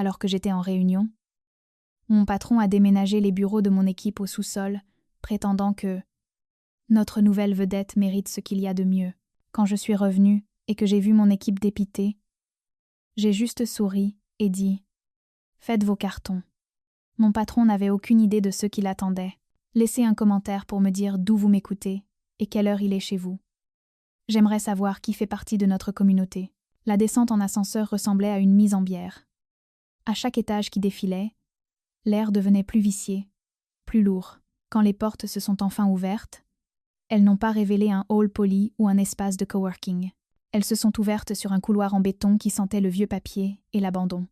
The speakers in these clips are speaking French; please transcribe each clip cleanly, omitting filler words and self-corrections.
alors que j'étais en réunion. Mon patron a déménagé les bureaux de mon équipe au sous-sol, prétendant que notre nouvelle vedette mérite ce qu'il y a de mieux. Quand je suis revenue et que j'ai vu mon équipe dépitée, j'ai juste souri et dit « Faites vos cartons ». Mon patron n'avait aucune idée de ce qui l'attendait. Laissez un commentaire pour me dire d'où vous m'écoutez et quelle heure il est chez vous. J'aimerais savoir qui fait partie de notre communauté. La descente en ascenseur ressemblait à une mise en bière. À chaque étage qui défilait, l'air devenait plus vicié, plus lourd. Quand les portes se sont enfin ouvertes, elles n'ont pas révélé un hall poli ou un espace de coworking. Elles se sont ouvertes sur un couloir en béton qui sentait le vieux papier et l'abandon.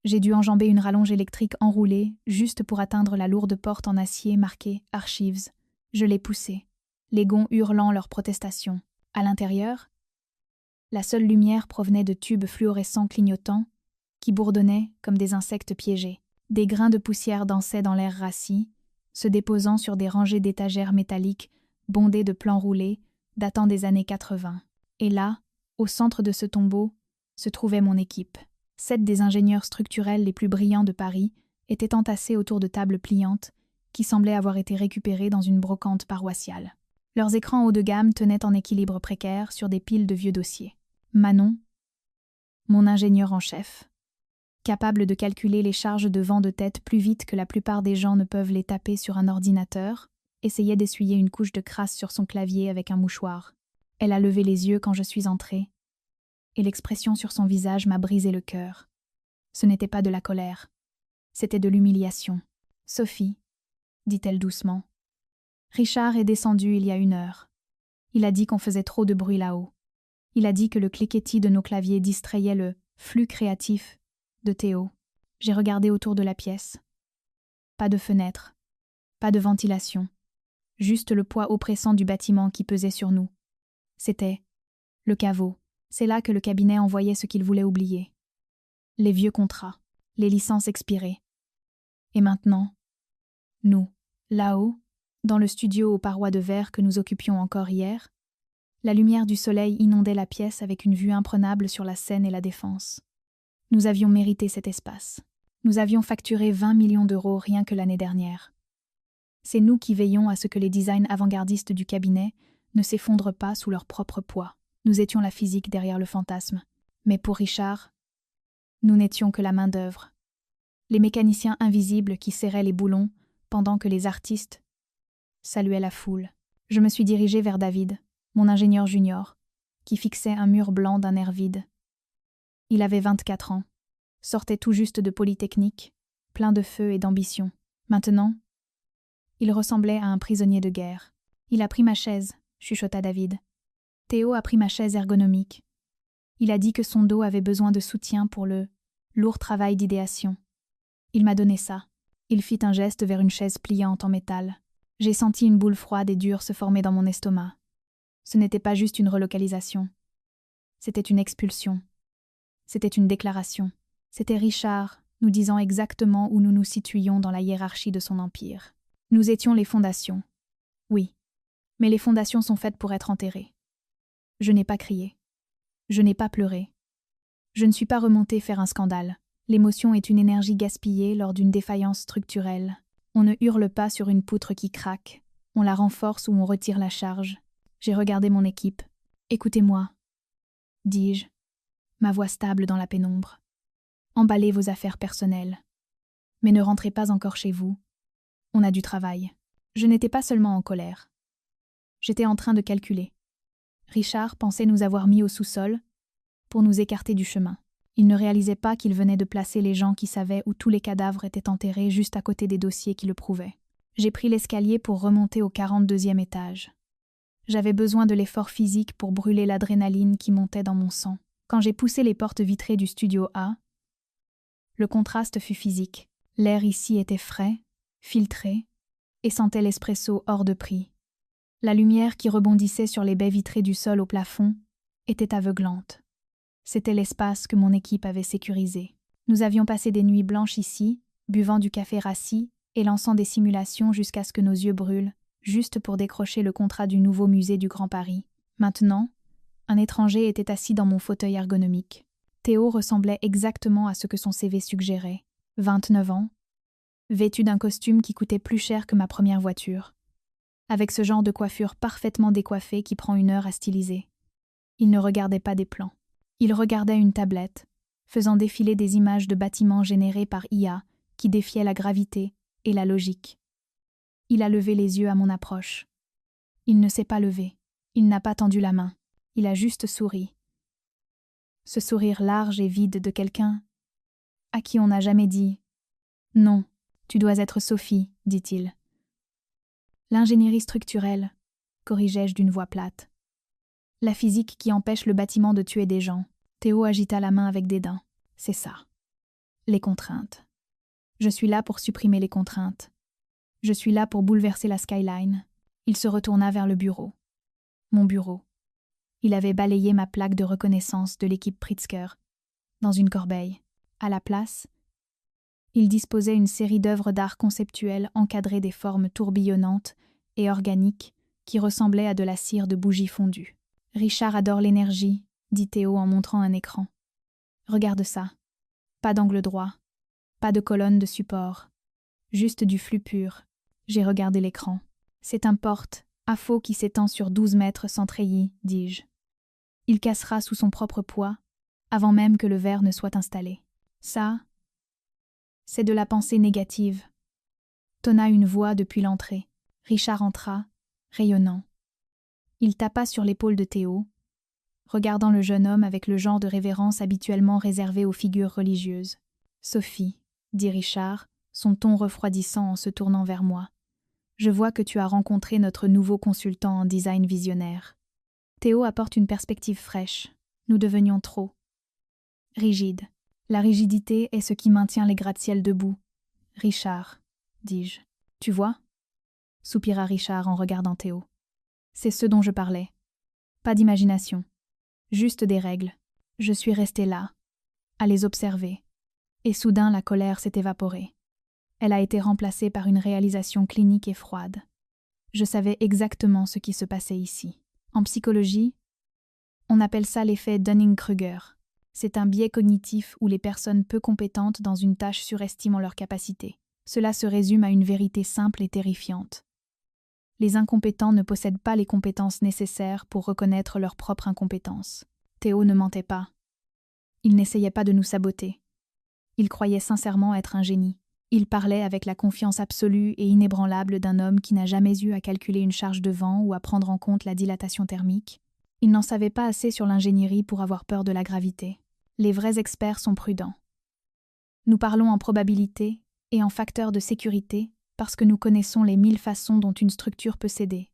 J'ai dû enjamber une rallonge électrique enroulée juste pour atteindre la lourde porte en acier marquée « Archives ». Je l'ai poussée, les gonds hurlant leur protestation. À l'intérieur, la seule lumière provenait de tubes fluorescents clignotants qui bourdonnaient comme des insectes piégés. Des grains de poussière dansaient dans l'air rassis, se déposant sur des rangées d'étagères métalliques bondées de plans roulés datant des années 80. Et là, au centre de ce tombeau, se trouvait mon équipe. 7 des ingénieurs structurels les plus brillants de Paris étaient entassés autour de tables pliantes qui semblaient avoir été récupérées dans une brocante paroissiale. Leurs écrans haut de gamme tenaient en équilibre précaire sur des piles de vieux dossiers. Manon, mon ingénieur en chef, capable de calculer les charges de vent de tête plus vite que la plupart des gens ne peuvent les taper sur un ordinateur, essayait d'essuyer une couche de crasse sur son clavier avec un mouchoir. Elle a levé les yeux quand je suis entrée, et l'expression sur son visage m'a brisé le cœur. Ce n'était pas de la colère, c'était de l'humiliation. « Sophie », dit-elle doucement, « Richard est descendu il y a 1 heure. Il a dit qu'on faisait trop de bruit là-haut. Il a dit que le cliquetis de nos claviers distrayait le flux créatif de Théo. » J'ai regardé autour de la pièce. Pas de fenêtre, pas de ventilation, juste le poids oppressant du bâtiment qui pesait sur nous. C'était le caveau. C'est là que le cabinet envoyait ce qu'il voulait oublier. Les vieux contrats, les licences expirées. Et maintenant, nous, là-haut, dans le studio aux parois de verre que nous occupions encore hier, la lumière du soleil inondait la pièce avec une vue imprenable sur la Seine et la Défense. Nous avions mérité cet espace. Nous avions facturé 20 millions d'euros rien que l'année dernière. C'est nous qui veillons à ce que les designs avant-gardistes du cabinet ne s'effondrent pas sous leur propre poids. Nous étions la physique derrière le fantasme. Mais pour Richard, nous n'étions que la main-d'œuvre. Les mécaniciens invisibles qui serraient les boulons pendant que les artistes saluaient la foule. Je me suis dirigée vers David, mon ingénieur junior, qui fixait un mur blanc d'un air vide. Il avait 24 ans, sortait tout juste de Polytechnique, plein de feu et d'ambition. Maintenant, il ressemblait à un prisonnier de guerre. « Il a pris ma chaise », chuchota David. Théo a pris ma chaise ergonomique. Il a dit que son dos avait besoin de soutien pour le lourd travail d'idéation. Il m'a donné ça. Il fit un geste vers une chaise pliante en métal. J'ai senti une boule froide et dure se former dans mon estomac. Ce n'était pas juste une relocalisation. C'était une expulsion. C'était une déclaration. C'était Richard nous disant exactement où nous nous situions dans la hiérarchie de son empire. Nous étions les fondations. Oui, mais les fondations sont faites pour être enterrées. Je n'ai pas crié. Je n'ai pas pleuré. Je ne suis pas remontée faire un scandale. L'émotion est une énergie gaspillée lors d'une défaillance structurelle. On ne hurle pas sur une poutre qui craque. On la renforce ou on retire la charge. J'ai regardé mon équipe. « Écoutez-moi », dis-je, ma voix stable dans la pénombre. « Emballez vos affaires personnelles. Mais ne rentrez pas encore chez vous. On a du travail. » Je n'étais pas seulement en colère. J'étais en train de calculer. Richard pensait nous avoir mis au sous-sol pour nous écarter du chemin. Il ne réalisait pas qu'il venait de placer les gens qui savaient où tous les cadavres étaient enterrés juste à côté des dossiers qui le prouvaient. J'ai pris l'escalier pour remonter au 42e étage. J'avais besoin de l'effort physique pour brûler l'adrénaline qui montait dans mon sang. Quand j'ai poussé les portes vitrées du studio A, le contraste fut physique. L'air ici était frais, filtré, et sentait l'espresso hors de prix. La lumière qui rebondissait sur les baies vitrées du sol au plafond était aveuglante. C'était l'espace que mon équipe avait sécurisé. Nous avions passé des nuits blanches ici, buvant du café rassis et lançant des simulations jusqu'à ce que nos yeux brûlent, juste pour décrocher le contrat du nouveau musée du Grand Paris. Maintenant, un étranger était assis dans mon fauteuil ergonomique. Théo ressemblait exactement à ce que son CV suggérait. 29 ans, vêtu d'un costume qui coûtait plus cher que ma première voiture, avec ce genre de coiffure parfaitement décoiffée qui prend 1 heure à styliser. Il ne regardait pas des plans. Il regardait une tablette, faisant défiler des images de bâtiments générés par IA qui défiaient la gravité et la logique. Il a levé les yeux à mon approche. Il ne s'est pas levé. Il n'a pas tendu la main. Il a juste souri. Ce sourire large et vide de quelqu'un à qui on n'a jamais dit « Non, tu dois être Sophie », dit-il. L'ingénierie structurelle, corrigeai-je d'une voix plate. La physique qui empêche le bâtiment de tuer des gens. Théo agita la main avec dédain. C'est ça. Les contraintes. Je suis là pour supprimer les contraintes. Je suis là pour bouleverser la skyline. Il se retourna vers le bureau. Mon bureau. Il avait balayé ma plaque de reconnaissance de l'équipe Pritzker dans une corbeille. À la place, il disposait une série d'œuvres d'art conceptuelles encadrées des formes tourbillonnantes et organiques qui ressemblaient à de la cire de bougie fondue. « Richard adore l'énergie », dit Théo en montrant un écran. « Regarde ça. Pas d'angle droit. Pas de colonne de support. Juste du flux pur. » J'ai regardé l'écran. « C'est un porte à faux qui s'étend sur 12 mètres sans treillis, dis-je. Il cassera sous son propre poids, avant même que le verre ne soit installé. Ça, c'est de la pensée négative. » Tonna une voix depuis l'entrée. Richard entra, rayonnant. Il tapa sur l'épaule de Théo, regardant le jeune homme avec le genre de révérence habituellement réservé aux figures religieuses. « Sophie, » dit Richard, son ton refroidissant en se tournant vers moi. « Je vois que tu as rencontré notre nouveau consultant en design visionnaire. Théo apporte une perspective fraîche. Nous devenions trop rigides. La rigidité est ce qui maintient les gratte-ciels debout. Richard, dis-je. Tu vois ?» soupira Richard en regardant Théo. C'est ce dont je parlais. Pas d'imagination. Juste des règles. Je suis restée là, à les observer. Et soudain la colère s'est évaporée. Elle a été remplacée par une réalisation clinique et froide. Je savais exactement ce qui se passait ici. En psychologie, on appelle ça l'effet Dunning-Kruger. C'est un biais cognitif où les personnes peu compétentes dans une tâche surestiment leurs capacités. Cela se résume à une vérité simple et terrifiante. Les incompétents ne possèdent pas les compétences nécessaires pour reconnaître leur propre incompétence. Théo ne mentait pas. Il n'essayait pas de nous saboter. Il croyait sincèrement être un génie. Il parlait avec la confiance absolue et inébranlable d'un homme qui n'a jamais eu à calculer une charge de vent ou à prendre en compte la dilatation thermique. Il n'en savait pas assez sur l'ingénierie pour avoir peur de la gravité. Les vrais experts sont prudents. Nous parlons en probabilité et en facteurs de sécurité parce que nous connaissons les 1000 façons dont une structure peut céder.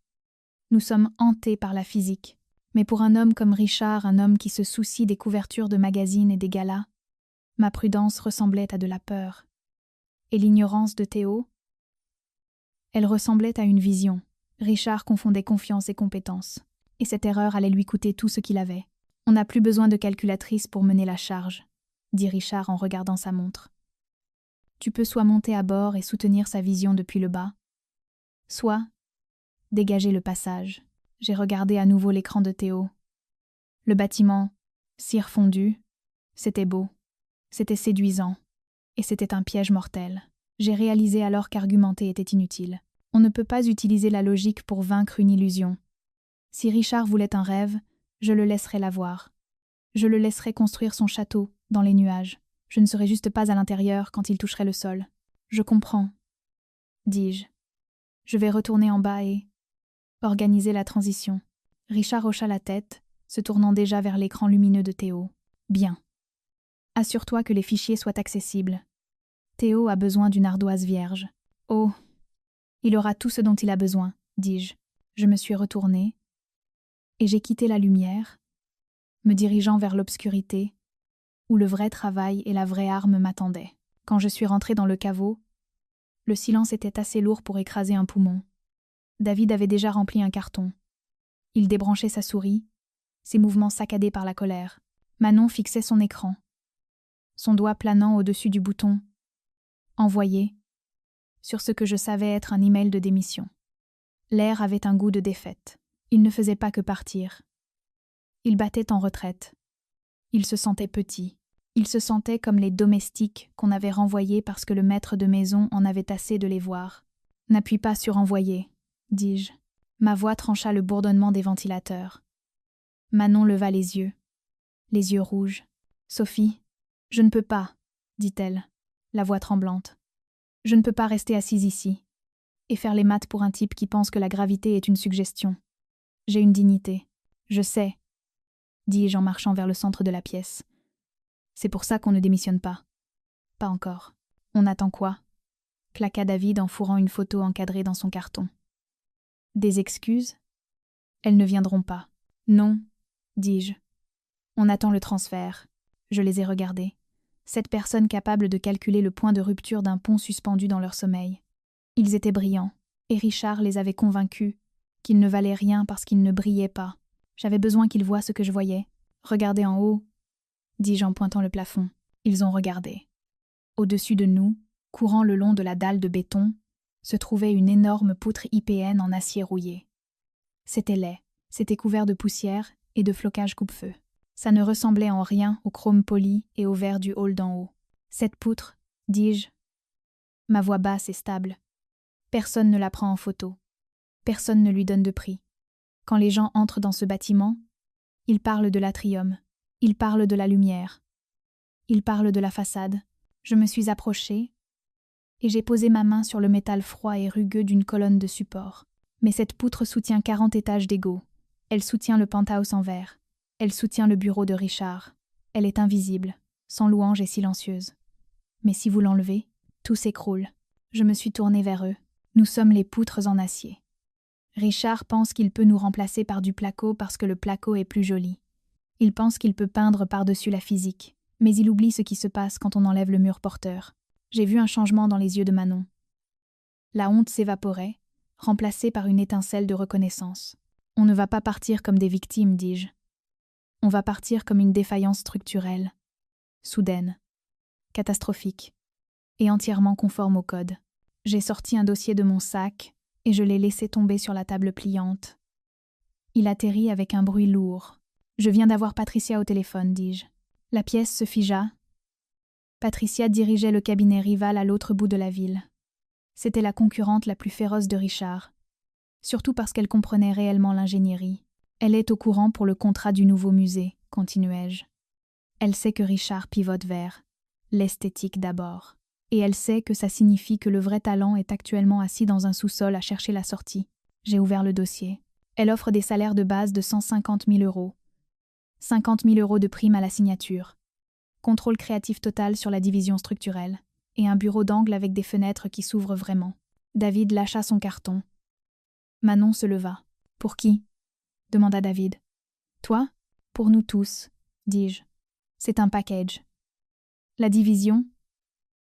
Nous sommes hantés par la physique. Mais pour un homme comme Richard, un homme qui se soucie des couvertures de magazines et des galas, ma prudence ressemblait à de la peur. Et l'ignorance de Théo? Elle ressemblait à une vision. Richard confondait confiance et compétence. Et cette erreur allait lui coûter tout ce qu'il avait. « On n'a plus besoin de calculatrice pour mener la charge », dit Richard en regardant sa montre. « Tu peux soit monter à bord et soutenir sa vision depuis le bas, soit dégager le passage. » J'ai regardé à nouveau l'écran de Théo. Le bâtiment, cire fondue, c'était beau, c'était séduisant, et c'était un piège mortel. J'ai réalisé alors qu'argumenter était inutile. On ne peut pas utiliser la logique pour vaincre une illusion. Si Richard voulait un rêve, je le laisserais l'avoir. Je le laisserais construire son château dans les nuages. Je ne serais juste pas à l'intérieur quand il toucherait le sol. Je comprends, dis-je. Je vais retourner en bas et organiser la transition. Richard hocha la tête, se tournant déjà vers l'écran lumineux de Théo. Bien. Assure-toi que les fichiers soient accessibles. Théo a besoin d'une ardoise vierge. Oh, il aura tout ce dont il a besoin, dis-je. Je me suis retournée et j'ai quitté la lumière, me dirigeant vers l'obscurité, où le vrai travail et la vraie arme m'attendaient. Quand je suis rentrée dans le caveau, le silence était assez lourd pour écraser un poumon. David avait déjà rempli un carton. Il débranchait sa souris, ses mouvements saccadés par la colère. Manon fixait son écran, son doigt planant au-dessus du bouton « Envoyer » sur ce que je savais être un email de démission. L'air avait un goût de défaite. Il ne faisait pas que partir. Il battait en retraite. Il se sentait petit. Ils se sentaient comme les domestiques qu'on avait renvoyés parce que le maître de maison en avait assez de les voir. « N'appuie pas sur envoyer », dis-je. Ma voix trancha le bourdonnement des ventilateurs. Manon leva les yeux rouges. « Sophie, je ne peux pas, dit-elle, la voix tremblante. Je ne peux pas rester assise ici et faire les maths pour un type qui pense que la gravité est une suggestion. J'ai une dignité. Je sais, dis-je en marchant vers le centre de la pièce. C'est pour ça qu'on ne démissionne pas. Pas encore. On attend quoi? Claqua David en fourrant une photo encadrée dans son carton. Des excuses? Elles ne viendront pas. Non, dis-je. On attend le transfert. Je les ai regardés. 7 personnes capables de calculer le point de rupture d'un pont suspendu dans leur sommeil. Ils étaient brillants, et Richard les avait convaincus qu'ils ne valaient rien parce qu'ils ne brillaient pas. J'avais besoin qu'ils voient ce que je voyais. Regardez en haut, dis-je en pointant le plafond. Ils ont regardé. Au-dessus de nous, courant le long de la dalle de béton, se trouvait une énorme poutre IPN en acier rouillé. C'était laid, c'était couvert de poussière et de flocages coupe-feu. Ça ne ressemblait en rien au chrome poli et au verre du hall d'en haut. Cette poutre, dis-je, ma voix basse et stable. Personne ne la prend en photo. Personne ne lui donne de prix. Quand les gens entrent dans ce bâtiment, ils parlent de l'atrium, ils parlent de la lumière, ils parlent de la façade. Je me suis approchée et j'ai posé ma main sur le métal froid et rugueux d'une colonne de support. Mais cette poutre soutient 40 étages d'égaux. Elle soutient le penthouse en verre. Elle soutient le bureau de Richard. Elle est invisible, sans louange et silencieuse. Mais si vous l'enlevez, tout s'écroule. Je me suis tournée vers eux. Nous sommes les poutres en acier. Richard pense qu'il peut nous remplacer par du placo parce que le placo est plus joli. Il pense qu'il peut peindre par-dessus la physique, mais il oublie ce qui se passe quand on enlève le mur porteur. J'ai vu un changement dans les yeux de Manon. La honte s'évaporait, remplacée par une étincelle de reconnaissance. On ne va pas partir comme des victimes, dis-je. On va partir comme une défaillance structurelle, soudaine, catastrophique, et entièrement conforme au code. J'ai sorti un dossier de mon sac et je l'ai laissé tomber sur la table pliante. Il atterrit avec un bruit lourd. Je viens d'avoir Patricia au téléphone, dis-je. La pièce se figea. Patricia dirigeait le cabinet rival à l'autre bout de la ville. C'était la concurrente la plus féroce de Richard, surtout parce qu'elle comprenait réellement l'ingénierie. Elle est au courant pour le contrat du nouveau musée, continuai-je. Elle sait que Richard pivote vers l'esthétique d'abord. Et elle sait que ça signifie que le vrai talent est actuellement assis dans un sous-sol à chercher la sortie. J'ai ouvert le dossier. Elle offre des salaires de base de 150 000 €. 50 000 € de prime à la signature. Contrôle créatif total sur la division structurelle. Et un bureau d'angle avec des fenêtres qui s'ouvrent vraiment. David lâcha son carton. Manon se leva. « Pour qui ?» demanda David. « Toi ? Pour nous tous, dis-je. C'est un package. La division ?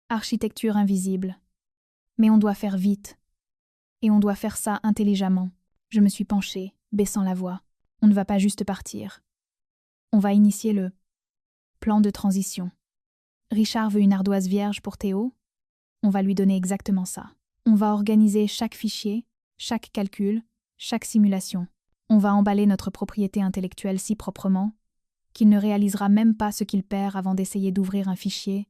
Architecture invisible. Mais on doit faire vite. Et on doit faire ça intelligemment. » Je me suis penchée, baissant la voix. On ne va pas juste partir. On va initier le plan de transition. Richard veut une ardoise vierge pour Théo. On va lui donner exactement ça. On va organiser chaque fichier, chaque calcul, chaque simulation. On va emballer notre propriété intellectuelle si proprement qu'il ne réalisera même pas ce qu'il perd avant d'essayer d'ouvrir un fichier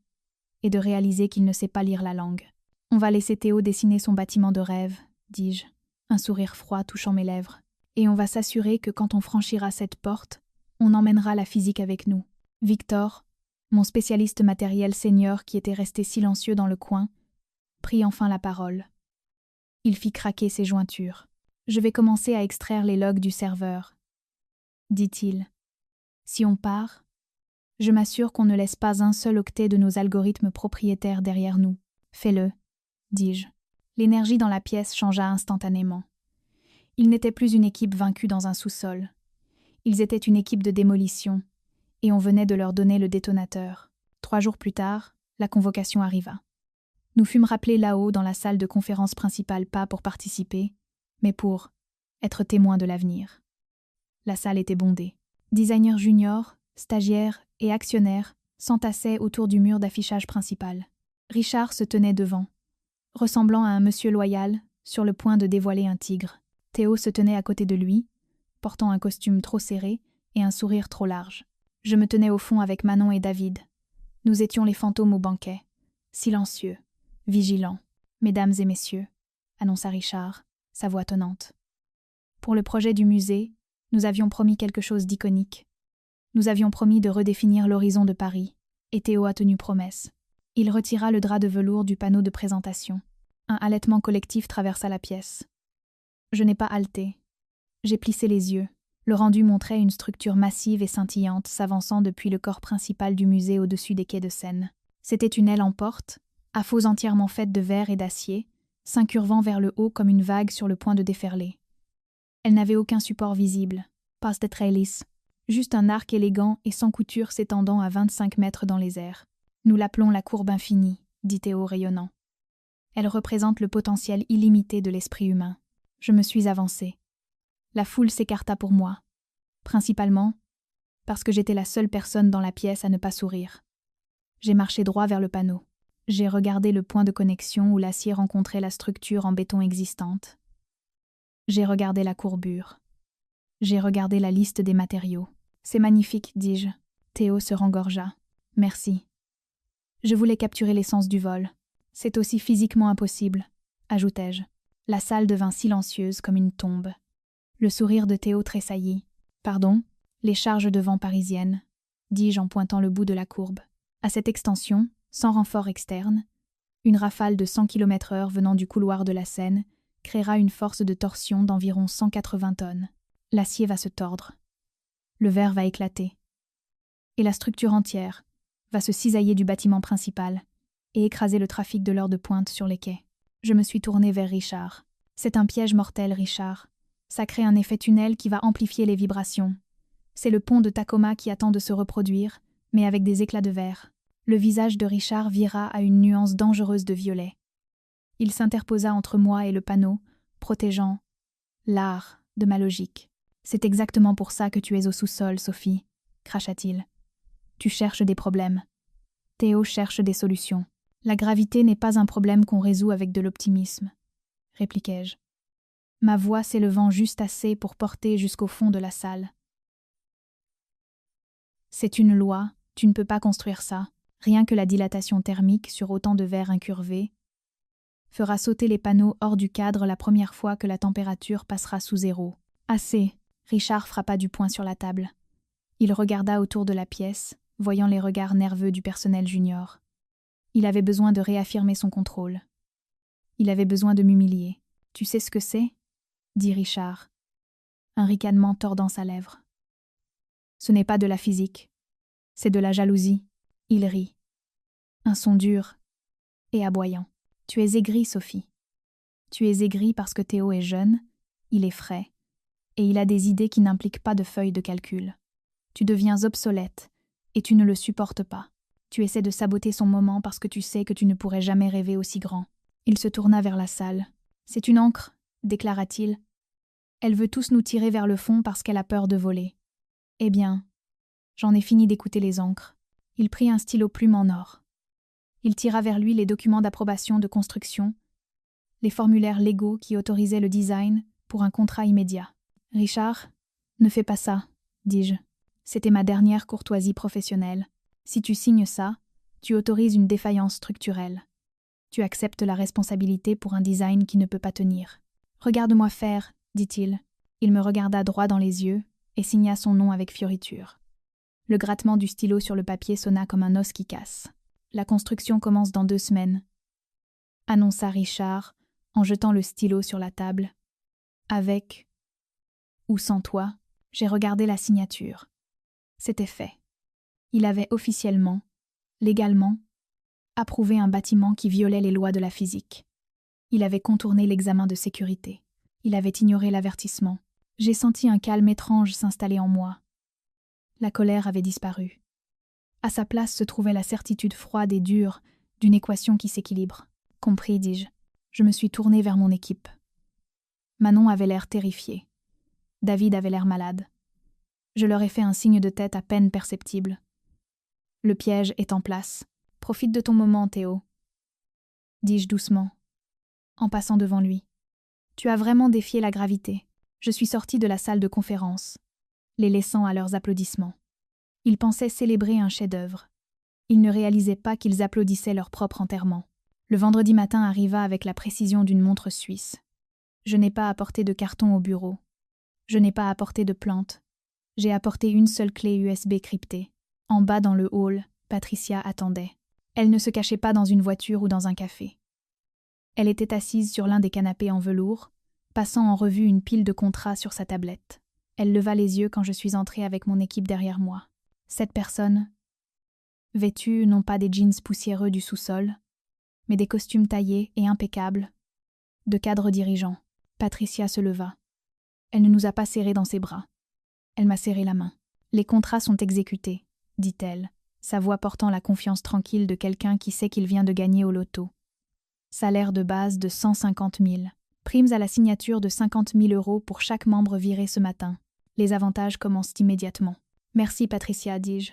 et de réaliser qu'il ne sait pas lire la langue. On va laisser Théo dessiner son bâtiment de rêve, dis-je, un sourire froid touchant mes lèvres. Et on va s'assurer que quand on franchira cette porte, on emmènera la physique avec nous. Victor, mon spécialiste matériel senior qui était resté silencieux dans le coin, prit enfin la parole. Il fit craquer ses jointures. « Je vais commencer à extraire les logs du serveur, » dit-il. « Si on part, je m'assure qu'on ne laisse pas un seul octet de nos algorithmes propriétaires derrière nous. Fais-le, » dis-je. L'énergie dans la pièce changea instantanément. Ils n'étaient plus une équipe vaincue dans un sous-sol. Ils étaient une équipe de démolition, et on venait de leur donner le détonateur. 3 jours plus tard, la convocation arriva. Nous fûmes rappelés là-haut dans la salle de conférence principale, pas pour participer, mais pour être témoins de l'avenir. La salle était bondée. Designers juniors, stagiaires et actionnaires s'entassaient autour du mur d'affichage principal. Richard se tenait devant, ressemblant à un monsieur loyal, sur le point de dévoiler un tigre. Théo se tenait à côté de lui, portant un costume trop serré et un sourire trop large. Je me tenais au fond avec Manon et David, Nous étions les fantômes au banquet, silencieux, vigilants. Mesdames et messieurs, annonça Richard, sa voix tonnante. Pour le projet du musée, nous avions promis quelque chose d'iconique. Nous avions promis de redéfinir l'horizon de Paris, et Théo a tenu promesse. Il retira le drap de velours du panneau de présentation. Un halètement collectif traversa la pièce. Je n'ai pas haleté. J'ai plissé les yeux. Le rendu montrait une structure massive et scintillante s'avançant depuis le corps principal du musée au-dessus des quais de Seine. C'était une aile en porte, à faux entièrement faite de verre et d'acier, s'incurvant vers le haut comme une vague sur le point de déferler. Elle n'avait aucun support visible, pas de trellis, juste un arc élégant et sans couture s'étendant à 25 mètres dans les airs. Nous l'appelons la courbe infinie, dit Théo rayonnant. Elle représente le potentiel illimité de l'esprit humain. Je me suis avancée. La foule s'écarta pour moi, principalement parce que j'étais la seule personne dans la pièce à ne pas sourire. J'ai marché droit vers le panneau. J'ai regardé le point de connexion où l'acier rencontrait la structure en béton existante. J'ai regardé la courbure. J'ai regardé la liste des matériaux. C'est magnifique, dis-je. Théo se rengorgea. Merci. Je voulais capturer l'essence du vol. C'est aussi physiquement impossible, ajoutai-je. La salle devint silencieuse comme une tombe. Le sourire de Théo tressaillit. Pardon, les charges de vent parisiennes, dis-je en pointant le bout de la courbe. À cette extension, sans renfort externe, une rafale de 100 km/h venant du couloir de la Seine créera une force de torsion d'environ 180 tonnes. L'acier va se tordre. Le verre va éclater. Et la structure entière va se cisailler du bâtiment principal et écraser le trafic de l'heure de pointe sur les quais. Je me suis tournée vers Richard. C'est un piège mortel, Richard. Ça crée un effet tunnel qui va amplifier les vibrations. C'est le pont de Tacoma qui attend de se reproduire, mais avec des éclats de verre. Le visage de Richard vira à une nuance dangereuse de violet. Il s'interposa entre moi et le panneau, protégeant l'art de ma logique. C'est exactement pour ça que tu es au sous-sol, Sophie, cracha-t-il. Tu cherches des problèmes. Théo cherche des solutions. La gravité n'est pas un problème qu'on résout avec de l'optimisme, répliquai-je. Ma voix s'élevant juste assez pour porter jusqu'au fond de la salle. C'est une loi, tu ne peux pas construire ça. Rien que la dilatation thermique sur autant de verre incurvé fera sauter les panneaux hors du cadre la première fois que la température passera sous zéro. Assez. Richard frappa du poing sur la table. Il regarda autour de la pièce, voyant les regards nerveux du personnel junior. Il avait besoin de réaffirmer son contrôle. Il avait besoin de m'humilier. « Tu sais ce que c'est ?» dit Richard, un ricanement tordant sa lèvre. « Ce n'est pas de la physique. C'est de la jalousie. » Il rit. Un son dur et aboyant. « Tu es aigrie, Sophie. Tu es aigrie parce que Théo est jeune, il est frais, et il a des idées qui n'impliquent pas de feuilles de calcul. Tu deviens obsolète, et tu ne le supportes pas. Tu essaies de saboter son moment parce que tu sais que tu ne pourrais jamais rêver aussi grand. » Il se tourna vers la salle. « C'est une ancre, déclara-t-il. Elle veut tous nous tirer vers le fond parce qu'elle a peur de voler. Eh bien, j'en ai fini d'écouter les encres. » Il prit un stylo plume en or. Il tira vers lui les documents d'approbation de construction, les formulaires légaux qui autorisaient le design pour un contrat immédiat. « Richard, ne fais pas ça, dis-je. C'était ma dernière courtoisie professionnelle. Si tu signes ça, tu autorises une défaillance structurelle. Tu acceptes la responsabilité pour un design qui ne peut pas tenir. Regarde-moi faire, dit-il. Il me regarda droit dans les yeux et signa son nom avec fioriture. Le grattement du stylo sur le papier sonna comme un os qui casse. La construction commence dans 2 semaines, annonça Richard en jetant le stylo sur la table. Avec ou sans toi, j'ai regardé la signature. C'était fait. Il avait officiellement, légalement, approuvé un bâtiment qui violait les lois de la physique. Il avait contourné l'examen de sécurité. Il avait ignoré l'avertissement. J'ai senti un calme étrange s'installer en moi. La colère avait disparu. À sa place se trouvait la certitude froide et dure d'une équation qui s'équilibre. « Compris, dis-je. » Je me suis tournée vers mon équipe. Manon avait l'air terrifiée. David avait l'air malade. Je leur ai fait un signe de tête à peine perceptible. « Le piège est en place. Profite de ton moment, Théo. » dis-je doucement, en passant devant lui. « Tu as vraiment défié la gravité. » Je suis sortie de la salle de conférence, les laissant à leurs applaudissements. Ils pensaient célébrer un chef-d'œuvre. Ils ne réalisaient pas qu'ils applaudissaient leur propre enterrement. Le vendredi matin arriva avec la précision d'une montre suisse. Je n'ai pas apporté de carton au bureau. Je n'ai pas apporté de plantes. J'ai apporté une seule clé USB cryptée. En bas dans le hall, Patricia attendait. Elle ne se cachait pas dans une voiture ou dans un café. Elle était assise sur l'un des canapés en velours, passant en revue une pile de contrats sur sa tablette. Elle leva les yeux quand je suis entrée avec mon équipe derrière moi. 7 personnes, vêtues non pas des jeans poussiéreux du sous-sol, mais des costumes taillés et impeccables, de cadres dirigeants. Patricia se leva. Elle ne nous a pas serrés dans ses bras. Elle m'a serré la main. « Les contrats sont exécutés », dit-elle, sa voix portant la confiance tranquille de quelqu'un qui sait qu'il vient de gagner au loto. Salaire de base de 150 000. Primes à la signature de 50 000 € pour chaque membre viré ce matin. Les avantages commencent immédiatement. « Merci, Patricia, dis-je.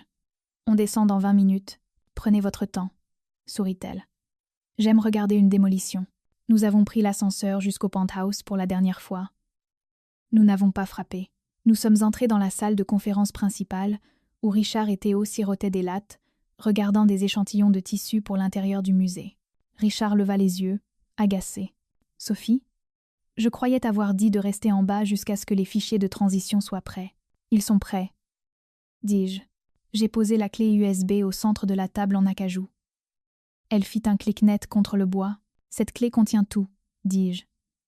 On descend dans 20 minutes. Prenez votre temps, » sourit-elle. J'aime regarder une démolition. Nous avons pris l'ascenseur jusqu'au penthouse pour la dernière fois. Nous n'avons pas frappé. Nous sommes entrés dans la salle de conférence principale, où Richard et Théo sirotaient des lattes, regardant des échantillons de tissu pour l'intérieur du musée. Richard leva les yeux, agacé. « Sophie ? Je croyais t'avoir dit de rester en bas jusqu'à ce que les fichiers de transition soient prêts. »« Ils sont prêts, » dis-je. J'ai posé la clé USB au centre de la table en acajou. Elle fit un clic net contre le bois. « Cette clé contient tout, » dis-je.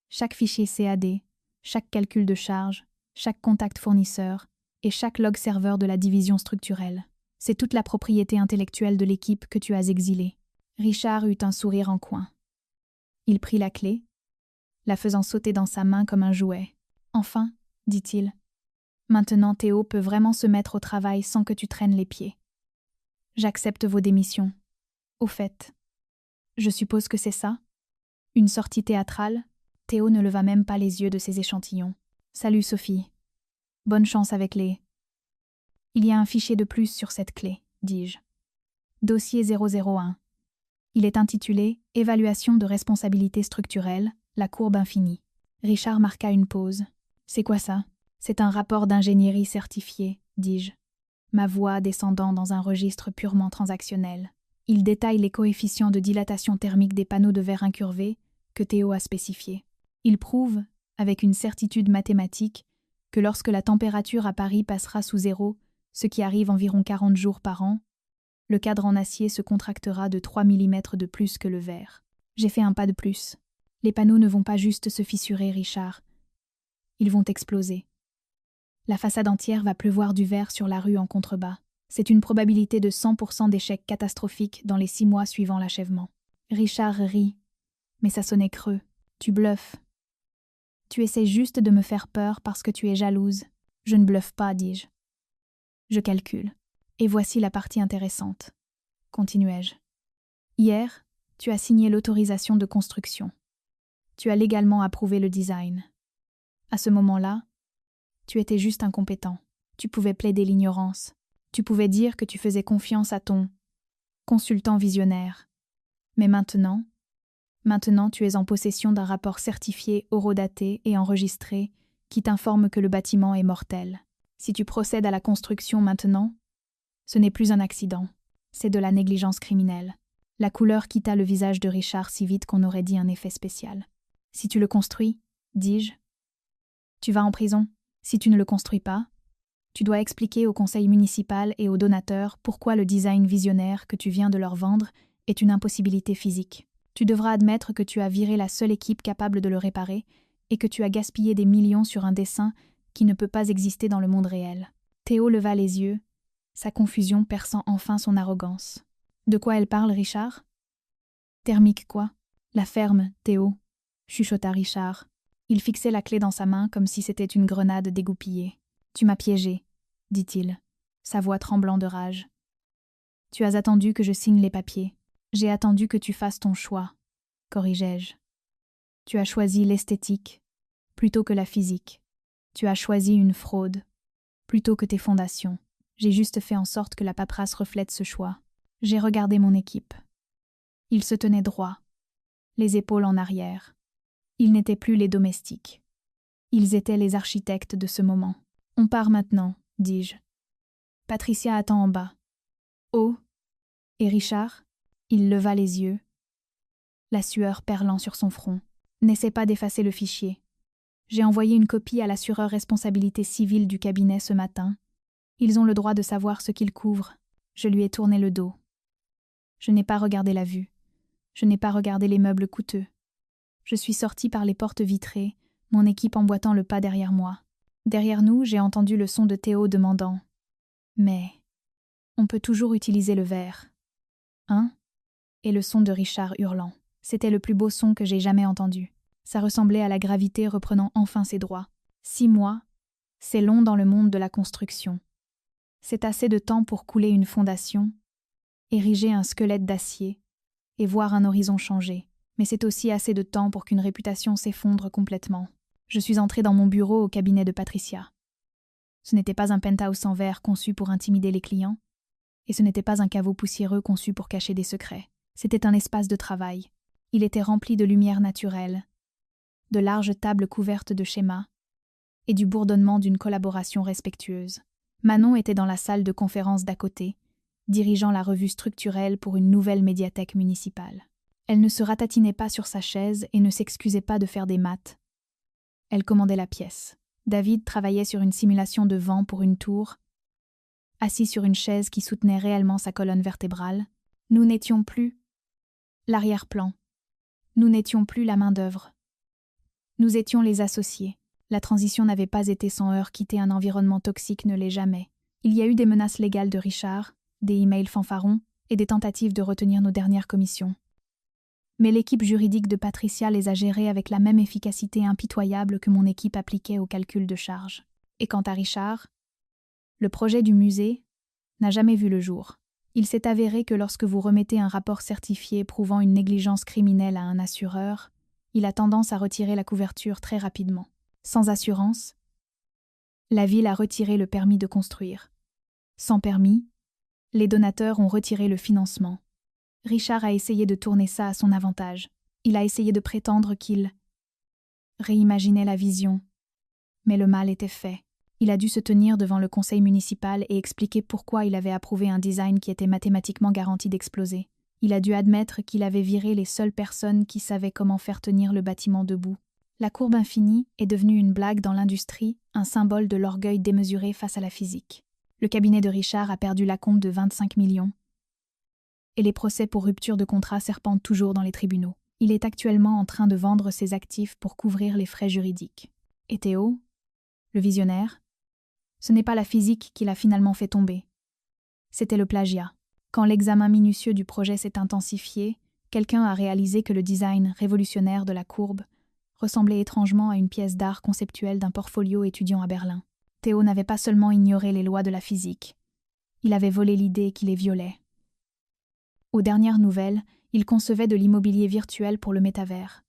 Chaque fichier CAD, chaque calcul de charge, chaque contact fournisseur et chaque log serveur de la division structurelle. C'est toute la propriété intellectuelle de l'équipe que tu as exilée. Richard eut un sourire en coin. Il prit la clé, la faisant sauter dans sa main comme un jouet. « Enfin, » dit-il. « Maintenant Théo peut vraiment se mettre au travail sans que tu traînes les pieds. J'accepte vos démissions. Au fait, je suppose que c'est ça ? Une sortie théâtrale ?» Théo ne leva même pas les yeux de ses échantillons. « Salut Sophie. Bonne chance avec les... » « Il y a un fichier de plus sur cette clé, » dis-je. « Dossier 001. Il est intitulé « Évaluation de responsabilité structurelle, la courbe infinie ». Richard marqua une pause. « C'est quoi ça ? » « C'est un rapport d'ingénierie certifié, » dis-je, ma voix descendant dans un registre purement transactionnel. Il détaille les coefficients de dilatation thermique des panneaux de verre incurvés que Théo a spécifiés. Il prouve, avec une certitude mathématique, que lorsque la température à Paris passera sous zéro, ce qui arrive environ 40 jours par an, le cadre en acier se contractera de 3 mm de plus que le verre. J'ai fait un pas de plus. Les panneaux ne vont pas juste se fissurer, Richard. Ils vont exploser. La façade entière va pleuvoir du verre sur la rue en contrebas. C'est une probabilité de 100% d'échec catastrophique dans les 6 mois suivant l'achèvement. Richard rit, mais ça sonnait creux. Tu bluffes. Tu essaies juste de me faire peur parce que tu es jalouse. Je ne bluffe pas, dis-je. Je calcule. Et voici la partie intéressante. Continuai-je. Hier, tu as signé l'autorisation de construction. Tu as légalement approuvé le design. À ce moment-là, tu étais juste incompétent. Tu pouvais plaider l'ignorance. Tu pouvais dire que tu faisais confiance à ton consultant visionnaire. Mais maintenant, tu es en possession d'un rapport certifié, horodaté et enregistré qui t'informe que le bâtiment est mortel. Si tu procèdes à la construction maintenant, ce n'est plus un accident, c'est de la négligence criminelle. La couleur quitta le visage de Richard si vite qu'on aurait dit un effet spécial. Si tu le construis, dis-je, tu vas en prison. Si tu ne le construis pas, tu dois expliquer au conseil municipal et aux donateurs pourquoi le design visionnaire que tu viens de leur vendre est une impossibilité physique. Tu devras admettre que tu as viré la seule équipe capable de le réparer et que tu as gaspillé des millions sur un dessin qui ne peut pas exister dans le monde réel. Théo leva les yeux, sa confusion perçant enfin son arrogance. De quoi elle parle, Richard ? Thermique quoi ? La ferme, Théo, chuchota Richard. Il fixait la clé dans sa main comme si c'était une grenade dégoupillée. Tu m'as piégé, dit-il, sa voix tremblant de rage. Tu as attendu que je signe les papiers. J'ai attendu que tu fasses ton choix, corrigeai-je. Tu as choisi l'esthétique plutôt que la physique. Tu as choisi une fraude plutôt que tes fondations. J'ai juste fait en sorte que la paperasse reflète ce choix. J'ai regardé mon équipe. Ils se tenaient droit, les épaules en arrière. Ils n'étaient plus les domestiques. Ils étaient les architectes de ce moment. On part maintenant, dis-je. Patricia attend en bas. Oh, Et Richard? Il leva les yeux, la sueur perlant sur son front. N'essaie pas d'effacer le fichier. J'ai envoyé une copie à l'assureur responsabilité civile du cabinet ce matin. Ils ont le droit de savoir ce qu'ils couvrent. Je lui ai tourné le dos. Je n'ai pas regardé la vue. Je n'ai pas regardé les meubles coûteux. Je suis sortie par les portes vitrées, mon équipe emboîtant le pas derrière moi. Derrière nous, j'ai entendu le son de Théo demandant « Mais, on peut toujours utiliser le verre. » Hein? Et le son de Richard hurlant. C'était le plus beau son que j'ai jamais entendu. Ça ressemblait à la gravité reprenant enfin ses droits. 6 mois, c'est long dans le monde de la construction. C'est assez de temps pour couler une fondation, ériger un squelette d'acier et voir un horizon changer. Mais c'est aussi assez de temps pour qu'une réputation s'effondre complètement. Je suis entrée dans mon bureau au cabinet de Patricia. Ce n'était pas un penthouse en verre conçu pour intimider les clients, et ce n'était pas un caveau poussiéreux conçu pour cacher des secrets. C'était un espace de travail. Il était rempli de lumière naturelle, de larges tables couvertes de schémas, et du bourdonnement d'une collaboration respectueuse. Manon était dans la salle de conférence d'à côté, dirigeant la revue structurelle pour une nouvelle médiathèque municipale. Elle ne se ratatinait pas sur sa chaise et ne s'excusait pas de faire des maths. Elle commandait la pièce. David travaillait sur une simulation de vent pour une tour, assis sur une chaise qui soutenait réellement sa colonne vertébrale. Nous n'étions plus l'arrière-plan. Nous n'étions plus la main-d'œuvre. Nous étions les associés. La transition n'avait pas été sans heurts, quitter un environnement toxique ne l'est jamais. Il y a eu des menaces légales de Richard, des emails fanfarons et des tentatives de retenir nos dernières commissions. Mais l'équipe juridique de Patricia les a gérées avec la même efficacité impitoyable que mon équipe appliquait au calcul de charges. Et quant à Richard, le projet du musée n'a jamais vu le jour. Il s'est avéré que lorsque vous remettez un rapport certifié prouvant une négligence criminelle à un assureur, il a tendance à retirer la couverture très rapidement. Sans assurance, la ville a retiré le permis de construire. Sans permis, les donateurs ont retiré le financement. Richard a essayé de tourner ça à son avantage. Il a essayé de prétendre qu'il réimaginait la vision. Mais le mal était fait. Il a dû se tenir devant le conseil municipal et expliquer pourquoi il avait approuvé un design qui était mathématiquement garanti d'exploser. Il a dû admettre qu'il avait viré les seules personnes qui savaient comment faire tenir le bâtiment debout. La courbe infinie est devenue une blague dans l'industrie, un symbole de l'orgueil démesuré face à la physique. Le cabinet de Richard a perdu l'acompte de 25 millions. Et les procès pour rupture de contrat serpentent toujours dans les tribunaux. Il est actuellement en train de vendre ses actifs pour couvrir les frais juridiques. Et Théo, le visionnaire, ce n'est pas la physique qui l'a finalement fait tomber. C'était le plagiat. Quand l'examen minutieux du projet s'est intensifié, quelqu'un a réalisé que le design révolutionnaire de la courbe ressemblait étrangement à une pièce d'art conceptuelle d'un portfolio étudiant à Berlin. Théo n'avait pas seulement ignoré les lois de la physique, il avait volé l'idée qui les violait. Aux dernières nouvelles, il concevait de l'immobilier virtuel pour le métavers,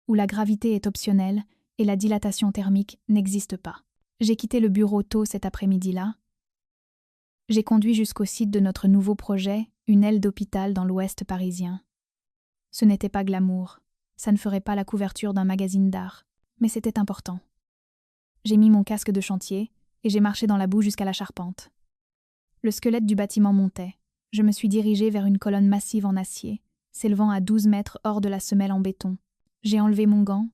où la gravité est optionnelle et la dilatation thermique n'existe pas. J'ai quitté le bureau tôt cet après-midi-là. J'ai conduit jusqu'au site de notre nouveau projet, une aile d'hôpital dans l'ouest parisien. Ce n'était pas glamour, ça ne ferait pas la couverture d'un magazine d'art, mais c'était important. J'ai mis mon casque de chantier et j'ai marché dans la boue jusqu'à la charpente. Le squelette du bâtiment montait. Je me suis dirigée vers une colonne massive en acier, s'élevant à 12 mètres hors de la semelle en béton. J'ai enlevé mon gant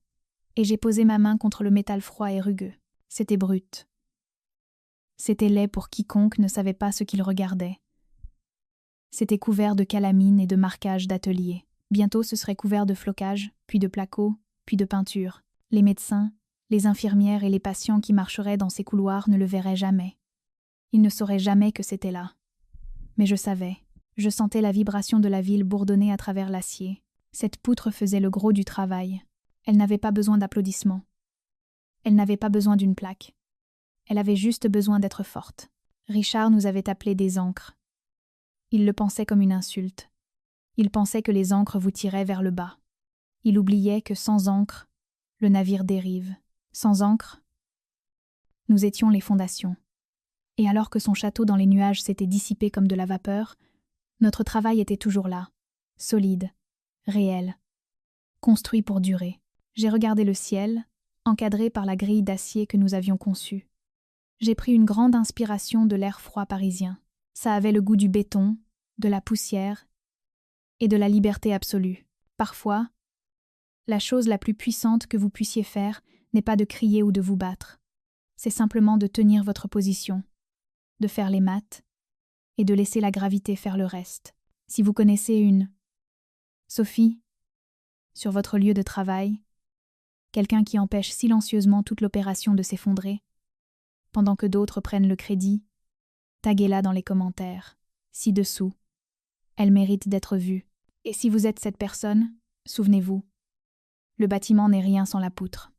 et j'ai posé ma main contre le métal froid et rugueux. C'était brut. C'était laid pour quiconque ne savait pas ce qu'il regardait. C'était couvert de calamine et de marquages d'atelier. Bientôt ce serait couvert de flocage, puis de placo, puis de peinture. Les médecins, les infirmières et les patients qui marcheraient dans ces couloirs ne le verraient jamais. Ils ne sauraient jamais que c'était là. Mais je savais. Je sentais la vibration de la ville bourdonner à travers l'acier. Cette poutre faisait le gros du travail. Elle n'avait pas besoin d'applaudissements. Elle n'avait pas besoin d'une plaque. Elle avait juste besoin d'être forte. Richard nous avait appelés des ancres. Il le pensait comme une insulte. Il pensait que les ancres vous tiraient vers le bas. Il oubliait que sans ancre, le navire dérive. Sans ancre, nous étions les fondations. Et alors que son château dans les nuages s'était dissipé comme de la vapeur, notre travail était toujours là, solide, réel, construit pour durer. J'ai regardé le ciel, encadré par la grille d'acier que nous avions conçue. J'ai pris une grande inspiration de l'air froid parisien. Ça avait le goût du béton, de la poussière et de la liberté absolue. Parfois, la chose la plus puissante que vous puissiez faire n'est pas de crier ou de vous battre. C'est simplement de tenir votre position, de faire les maths et de laisser la gravité faire le reste. Si vous connaissez une Sophie sur votre lieu de travail, quelqu'un qui empêche silencieusement toute l'opération de s'effondrer, pendant que d'autres prennent le crédit, taguez-la dans les commentaires, ci-dessous. Elle mérite d'être vue. Et si vous êtes cette personne, souvenez-vous, le bâtiment n'est rien sans la poutre.